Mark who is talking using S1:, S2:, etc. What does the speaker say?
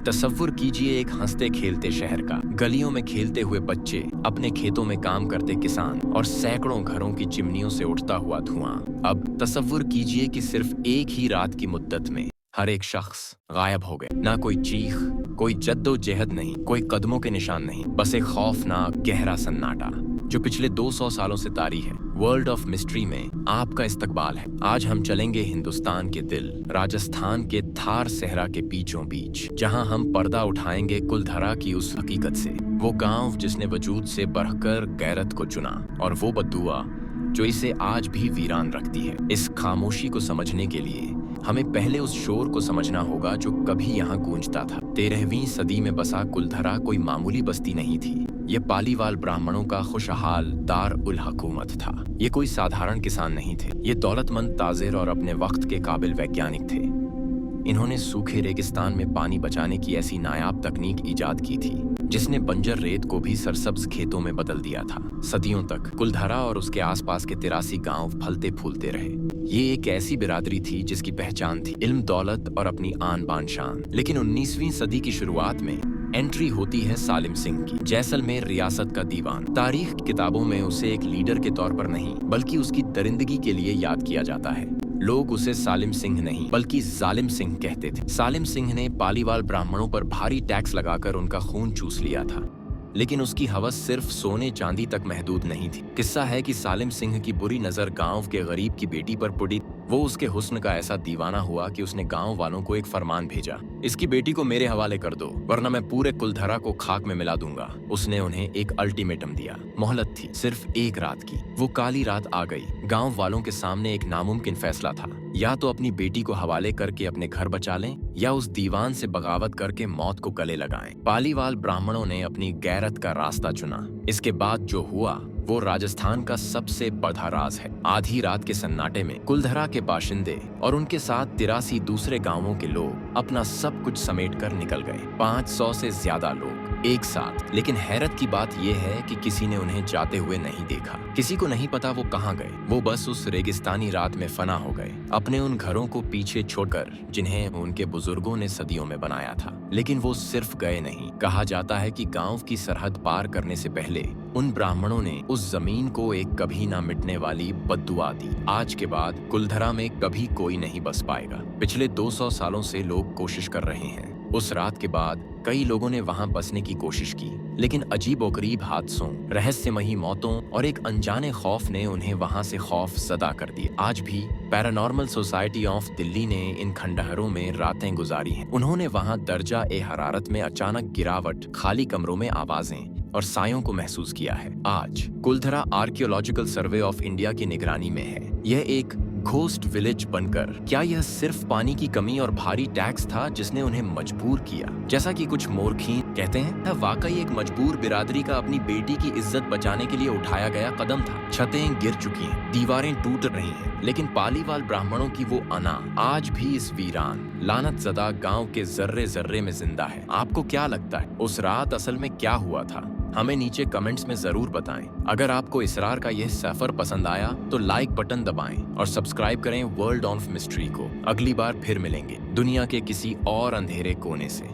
S1: तसव्वुर कीजिए एक हंसते खेलते शहर का, गलियों में खेलते हुए बच्चे, अपने खेतों में काम करते किसान और सैकड़ों घरों की चिमनियों से उठता हुआ धुआं। अब तसव्वुर कीजिए कि सिर्फ एक ही रात की मुद्दत में हर एक शख्स गायब हो गया। ना कोई चीख, कोई जद्दोजहद नहीं, कोई कदमों के निशान नहीं, बस एक खौफनाक गहरा सन्नाटा जो पिछले 200 सालों से तारी है। वर्ल्ड ऑफ मिस्ट्री में आपका इस्तकबाल है। आज हम चलेंगे हिंदुस्तान के दिल, राजस्थान के थार सहरा के बीचों बीच, जहां हम पर्दा उठाएंगे कुलधरा की उस हकीकत से। वो गांव जिसने वजूद से बढ़कर गैरत को चुना, और वो बद्दुआ जो इसे आज भी वीरान रखती है। इस खामोशी को समझने के लिए हमें पहले उस शोर को समझना होगा जो कभी यहाँ गूंजता था। 13वीं सदी में बसा कुलधरा कोई मामूली बस्ती नहीं थी। ये पालीवाल ब्राह्मणों का खुशहाल दार उल हुकूमत था। ये कोई साधारण किसान नहीं थे। ये दौलतमंद ताजिर और अपने वक्त के काबिल वैज्ञानिक थे। इन्होंने सूखे रेगिस्तान में पानी बचाने की ऐसी नायाब तकनीक इजाद की थी जिसने बंजर रेत को भी सरसब्ज खेतों में बदल दिया था। सदियों तक कुलधरा और उसके आसपास के 83 गांव फलते फूलते रहे। ये एक ऐसी बिरादरी थी जिसकी पहचान थी इल्म, दौलत और अपनी आन बान शान। लेकिन 19वीं सदी की शुरुआत में एंट्री होती है सालिम सिंह की, जैसलमेर रियासत का दीवान। तारीख की किताबों में उसे एक लीडर के तौर पर नहीं बल्कि उसकी दरिंदगी के लिए याद किया जाता है। लोग उसे सालिम सिंह नहीं बल्कि जालिम सिंह कहते थे। सालिम सिंह ने पालीवाल ब्राह्मणों पर भारी टैक्स लगाकर उनका खून चूस लिया था, लेकिन उसकी हवस सिर्फ सोने चांदी तक महदूद नहीं थी। किस्सा है कि सालिम सिंह की बुरी नजर गांव के गरीब की बेटी पर पड़ी। वो उसके हुस्न का ऐसा दीवाना हुआ कि उसने गांव वालों को एक फरमान भेजा, इसकी बेटी को मेरे हवाले कर दो वरना मैं पूरे कुलधरा को खाक में मिला दूंगा। उसने उन्हें एक अल्टीमेटम दिया। मोहलत थी सिर्फ एक रात की। वो काली रात आ गई। गांव वालों के सामने एक नामुमकिन फैसला था, या तो अपनी बेटी को हवाले करके अपने घर बचा लें या उस दीवान से बगावत करके मौत को गले लगाएं। पालीवाल ब्राह्मणों ने अपनी गैरत का रास्ता चुना। इसके बाद जो हुआ वो राजस्थान का सबसे बड़ा राज है। आधी रात के सन्नाटे में कुलधरा के बाशिंदे और उनके साथ 83 दूसरे गांवों के लोग अपना सब कुछ समेट कर निकल गए। 500 से ज्यादा लोग एक साथ। लेकिन हैरत की बात यह है कि किसी ने उन्हें जाते हुए नहीं देखा। किसी को नहीं पता वो कहाँ गए। वो बस उस रेगिस्तानी रात में फना हो गए, अपने उन घरों को पीछे छोड़कर जिन्हें उनके बुजुर्गों ने सदियों में बनाया था। लेकिन वो सिर्फ गए नहीं। कहा जाता है कि गांव की सरहद पार करने से पहले उन ब्राह्मणों ने उस जमीन को एक कभी ना मिटने वाली बद्दुआ दी। आज के बाद कुलधरा में कभी कोई नहीं बस पाएगा। पिछले 200 सालों से लोग कोशिश कर रहे हैं। उस रात के बाद कई लोगों ने वहां बसने की कोशिश की, लेकिन अजीबोगरीब हादसों, रहस्यमयी मौतों और एक अनजाने खौफ ने उन्हें वहां से खौफ ज़दा कर दिया। आज भी पैरानॉर्मल सोसाइटी ऑफ दिल्ली ने इन खंडहरों में रातें गुजारी हैं। उन्होंने वहां दर्जा ए हरारत में अचानक गिरावट, खाली कमरों में आवाजें और सायों को महसूस किया है। आज Kuldhara archaeological survey of India की निगरानी में है। यह एक घोस्ट विलेज बनकर, क्या यह सिर्फ पानी की कमी और भारी टैक्स था जिसने उन्हें मजबूर किया, जैसा कि कुछ मोरखीन कहते हैं? यह वाकई एक मजबूर बिरादरी का अपनी बेटी की इज्जत बचाने के लिए उठाया गया कदम था। छतें गिर चुकी हैं, दीवारें टूट रही हैं, लेकिन पालीवाल ब्राह्मणों की वो अना आज भी इस वीरान लानत ज़दा गांव के जर्रे जर्रे में जिंदा है। आपको क्या लगता है उस रात असल में क्या हुआ था? हमें नीचे कमेंट्स में जरूर बताएं। अगर आपको इसरार का यह सफर पसंद आया तो लाइक बटन दबाएं और सब्सक्राइब करें वर्ल्ड ऑफ मिस्ट्री को। अगली बार फिर मिलेंगे दुनिया के किसी और अंधेरे कोने से।